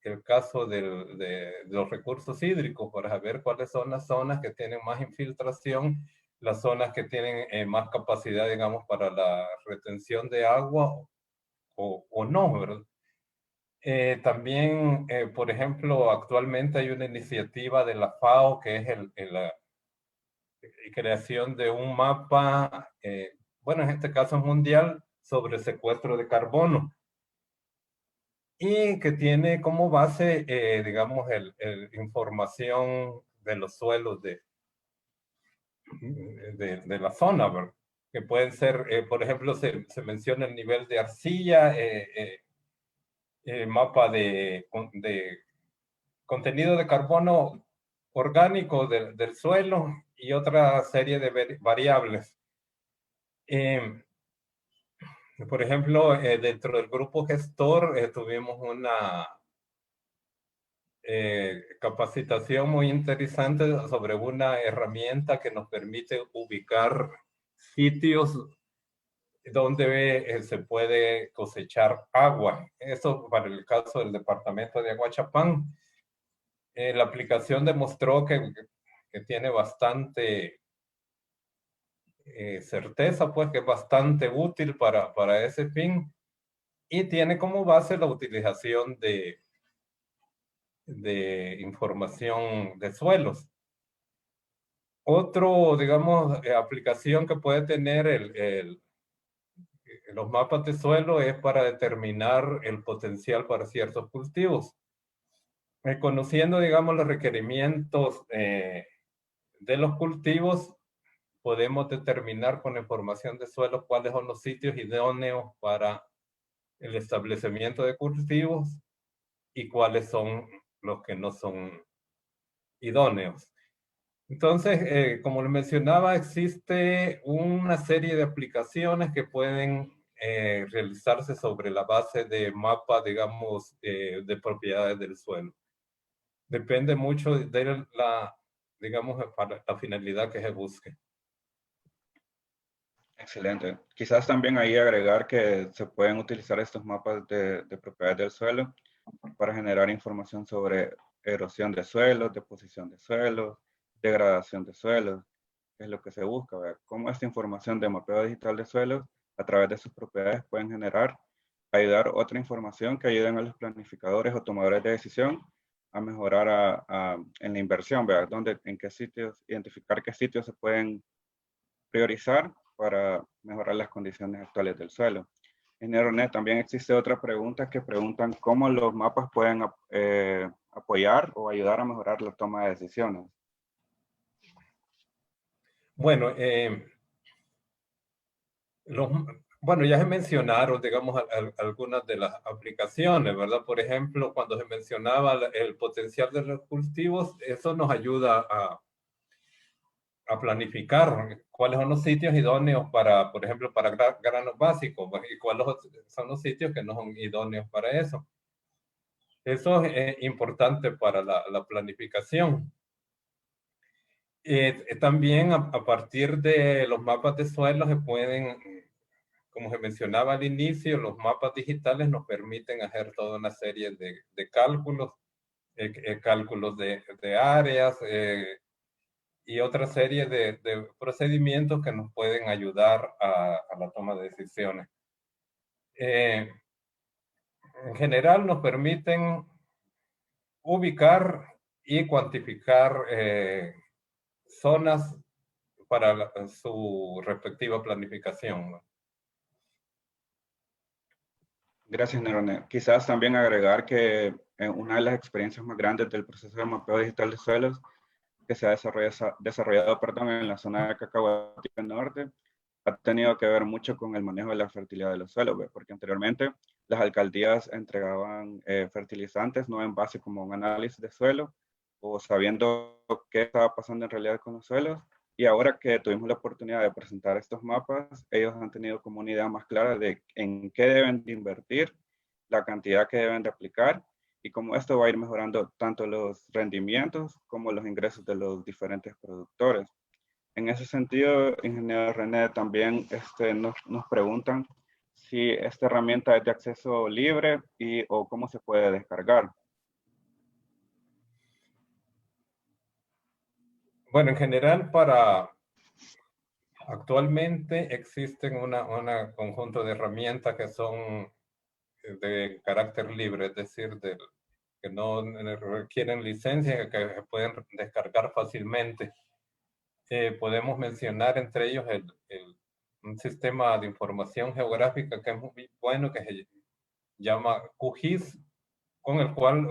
el caso de los recursos hídricos, para saber cuáles son las zonas que tienen más infiltración, las zonas que tienen más capacidad, digamos, para la retención de agua o no, ¿verdad? También, por ejemplo, actualmente hay una iniciativa de la FAO que es la creación de un mapa, bueno, en este caso mundial, sobre secuestro de carbono y que tiene como base, digamos, información de los suelos de la zona, ¿verdad? Que pueden ser, por ejemplo, se menciona el nivel de arcilla, mapa de contenido de carbono orgánico del suelo y otra serie de variables. Por ejemplo, dentro del grupo gestor tuvimos una capacitación muy interesante sobre una herramienta que nos permite ubicar sitios donde se puede cosechar agua. Eso para el caso del departamento de Aguachapán. La aplicación demostró que tiene bastante certeza, pues que es bastante útil para ese fin y tiene como base la utilización de de información de suelos. Otro, digamos, aplicación que puede tener los mapas de suelo es para determinar el potencial para ciertos cultivos. Conociendo, digamos, los requerimientos de los cultivos, podemos determinar con la información de suelo cuáles son los sitios idóneos para el establecimiento de cultivos y cuáles son los que no son idóneos. Entonces, como les mencionaba, existe una serie de aplicaciones que pueden realizarse sobre la base de mapas, digamos, de propiedades del suelo. Depende mucho de digamos, para la finalidad que se busque. Excelente. Quizás también ahí agregar que se pueden utilizar estos mapas de propiedades del suelo para generar información sobre erosión de suelos, deposición de suelos, degradación de suelos, que es lo que se busca, ¿verdad? Cómo esta información de mapeo digital de suelos a través de sus propiedades pueden ayudar otra información que ayuden a los planificadores o tomadores de decisión a mejorar en la inversión, ¿verdad? En qué sitios, identificar qué sitios se pueden priorizar para mejorar las condiciones actuales del suelo. En Neuronet también existe otra pregunta que preguntan cómo los mapas pueden apoyar o ayudar a mejorar la toma de decisiones. Bueno, bueno, ya se mencionaron, digamos, algunas de las aplicaciones, ¿verdad? Por ejemplo, cuando se mencionaba el potencial de los cultivos, eso nos ayuda a planificar cuáles son los sitios idóneos para, por ejemplo, para granos básicos, y cuáles son los sitios que no son idóneos para eso. Eso es importante para la planificación. También a partir de los mapas de suelo se pueden, como se mencionaba al inicio, los mapas digitales nos permiten hacer toda una serie de cálculos, cálculos de áreas, y otra serie de procedimientos que nos pueden ayudar a la toma de decisiones. En general nos permiten ubicar y cuantificar zonas para su respectiva planificación, ¿no? Gracias, Neuronet. Quizás también agregar que una de las experiencias más grandes del proceso de mapeo digital de suelos que se ha desarrollado en la zona de Cacahuatí Norte ha tenido que ver mucho con el manejo de la fertilidad de los suelos, ¿ve? Porque anteriormente las alcaldías entregaban fertilizantes no en base como un análisis de suelo o sabiendo qué estaba pasando en realidad con los suelos. Y ahora que tuvimos la oportunidad de presentar estos mapas, ellos han tenido como una idea más clara de en qué deben de invertir, la cantidad que deben de aplicar y cómo esto va a ir mejorando tanto los rendimientos como los ingresos de los diferentes productores. En ese sentido, ingeniero René, también nos preguntan si esta herramienta es de acceso libre o cómo se puede descargar. Bueno, en general actualmente existen un conjunto de herramientas que son de carácter libre, es decir, que no requieren licencia, que se pueden descargar fácilmente. Podemos mencionar entre ellos un sistema de información geográfica que es muy bueno, que se llama QGIS, con el cual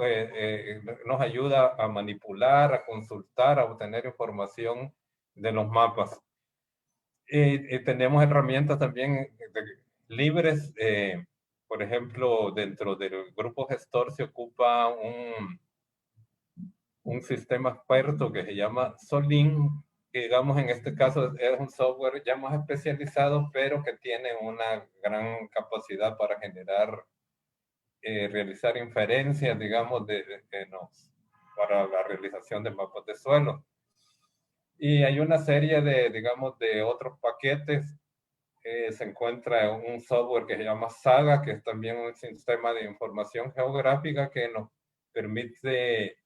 nos ayuda a manipular, a consultar, a obtener información de los mapas. Tenemos herramientas también libres. Por ejemplo, dentro del grupo gestor se ocupa un sistema experto que se llama Solin, que digamos en este caso es un software ya más especializado, pero que tiene una gran capacidad para realizar inferencias, digamos, para la realización de mapas de suelo. Y hay una serie digamos, de otros paquetes. Se encuentra un software que se llama Saga, que es también un sistema de información geográfica que nos permite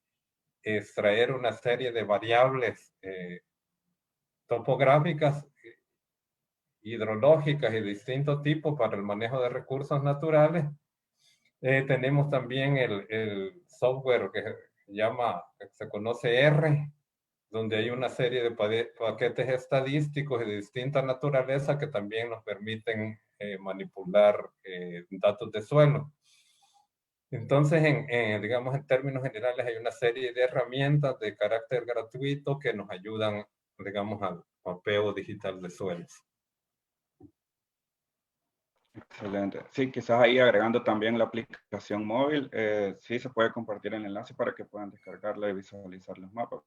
extraer una serie de variables topográficas, hidrológicas y de distintos tipos para el manejo de recursos naturales. Tenemos también el software que se conoce R, donde hay una serie de paquetes estadísticos de distinta naturaleza que también nos permiten manipular datos de suelo. Entonces, digamos, en términos generales, hay una serie de herramientas de carácter gratuito que nos ayudan, digamos, al mapeo digital de suelos. Excelente. Sí, quizás ahí agregando también la aplicación móvil, sí se puede compartir el enlace para que puedan descargarla y visualizar los mapas.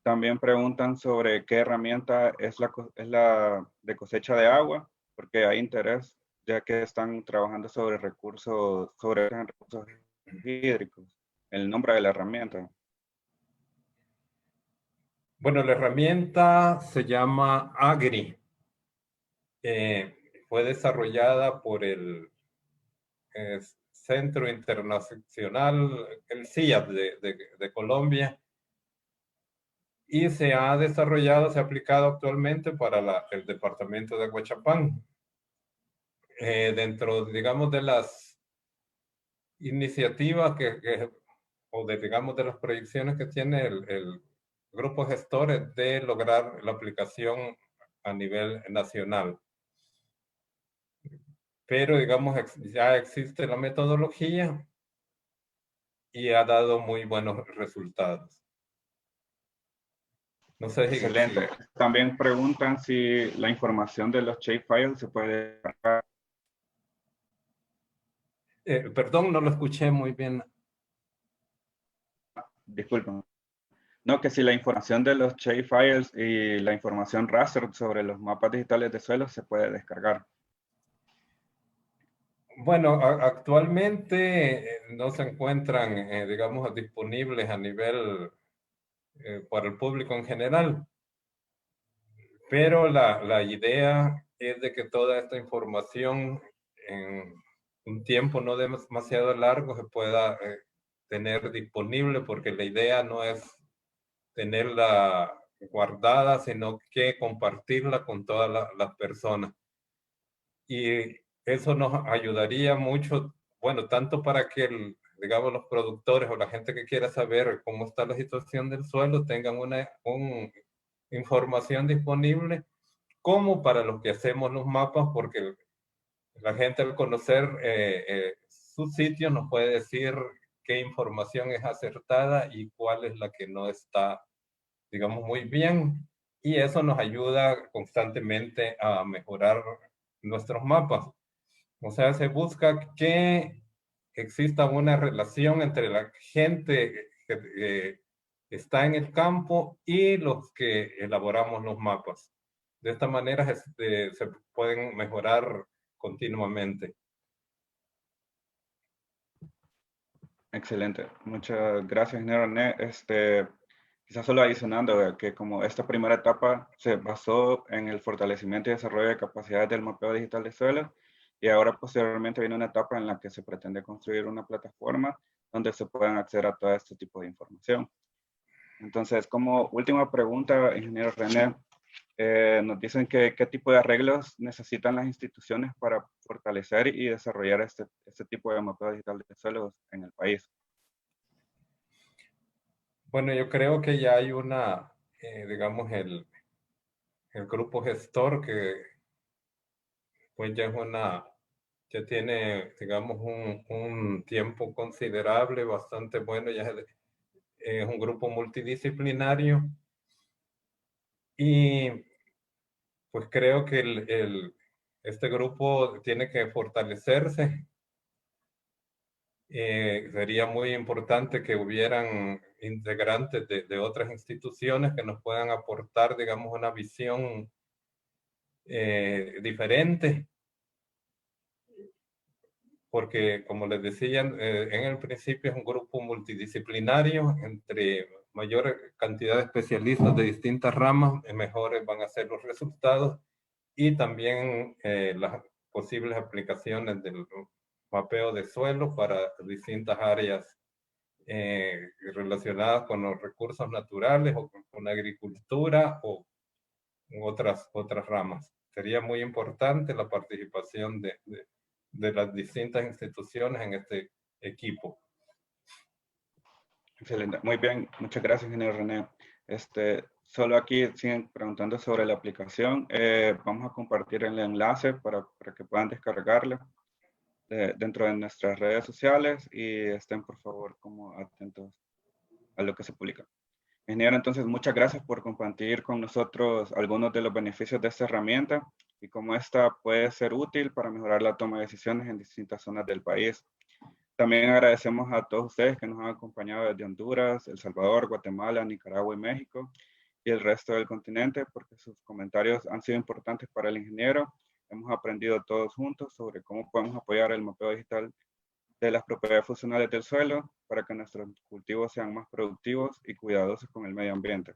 También preguntan sobre qué herramienta es la de cosecha de agua, porque hay interés, ya que están trabajando sobre recursos hídricos. El nombre de la herramienta. Bueno, la herramienta se llama Agri. Fue desarrollada por el Centro Internacional, el CIAP de Colombia, y se ha desarrollado, se ha aplicado actualmente para el departamento de Aguachapán. Dentro, digamos, de las iniciativas o digamos, de las proyecciones que tiene el grupo gestor de lograr la aplicación a nivel nacional. Pero, digamos, ya existe la metodología y ha dado muy buenos resultados. No sé si Excelente. También preguntan si la información de los shapefiles se puede descargar. perdón, no lo escuché muy bien. Disculpen. No, que si la información de los shapefiles y la información raster sobre los mapas digitales de suelos se puede descargar. Bueno, actualmente no se encuentran, digamos, disponibles a nivel para el público en general, pero la idea es de que toda esta información en un tiempo no demasiado largo se pueda tener disponible, porque la idea no es tenerla guardada, sino que compartirla con todas las personas. Y eso nos ayudaría mucho, bueno, tanto para que, digamos, los productores o la gente que quiera saber cómo está la situación del suelo tengan una información disponible, como para los que hacemos los mapas, porque la gente al conocer su sitio nos puede decir qué información es acertada y cuál es la que no está, digamos, muy bien. Y eso nos ayuda constantemente a mejorar nuestros mapas. O sea, se busca que exista una relación entre la gente que está en el campo y los que elaboramos los mapas. De esta manera se pueden mejorar continuamente. Excelente. Muchas gracias, ingeniero René. Quizás solo adicionando que como esta primera etapa se basó en el fortalecimiento y desarrollo de capacidades del mapeo digital de suelos, y ahora posteriormente viene una etapa en la que se pretende construir una plataforma donde se puedan acceder a todo este tipo de información. Entonces, como última pregunta, ingeniero René, nos dicen qué tipo de arreglos necesitan las instituciones para fortalecer y desarrollar este tipo de mapeo digital de suelos en el país. Bueno, yo creo que ya hay digamos, el grupo gestor que pues ya tiene, digamos, un tiempo considerable, bastante bueno, ya es un grupo multidisciplinario, y pues creo que este grupo tiene que fortalecerse. Sería muy importante que hubieran integrantes de otras instituciones que nos puedan aportar, digamos, una visión diferente, porque como les decía en el principio, es un grupo multidisciplinario. Entre mayor cantidad de especialistas de distintas ramas, mejores van a ser los resultados, y también las posibles aplicaciones del mapeo de suelo para distintas áreas relacionadas con los recursos naturales o con la agricultura o otras ramas. Sería muy importante la participación de las distintas instituciones en este equipo. Excelente, muy bien, muchas gracias, ingeniero René. Solo aquí siguen preguntando sobre la aplicación. Vamos a compartir el enlace para que puedan descargarla dentro de nuestras redes sociales y estén por favor como atentos a lo que se publica. Ingeniero, entonces muchas gracias por compartir con nosotros algunos de los beneficios de esta herramienta y cómo esta puede ser útil para mejorar la toma de decisiones en distintas zonas del país. También agradecemos a todos ustedes que nos han acompañado desde Honduras, El Salvador, Guatemala, Nicaragua y México y el resto del continente porque sus comentarios han sido importantes para el ingeniero. Hemos aprendido todos juntos sobre cómo podemos apoyar el mapeo digital de las propiedades funcionales del suelo para que nuestros cultivos sean más productivos y cuidadosos con el medio ambiente.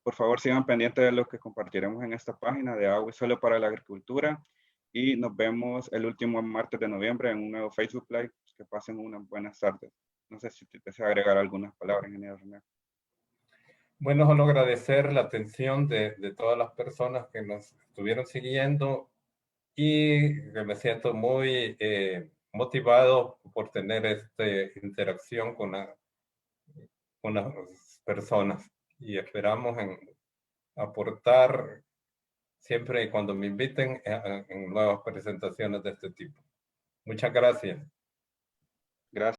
Por favor, sigan pendientes de lo que compartiremos en esta página de Agua y Suelo para la Agricultura y nos vemos el último martes de noviembre en un nuevo Facebook Live. Que pasen unas buenas tardes. No sé si te desea agregar algunas palabras, ingeniero René. Bueno, solo agradecer la atención de todas las personas que nos estuvieron siguiendo y que me siento muy motivado por tener esta interacción con las personas y esperamos aportar siempre y cuando me inviten en nuevas presentaciones de este tipo. Muchas gracias.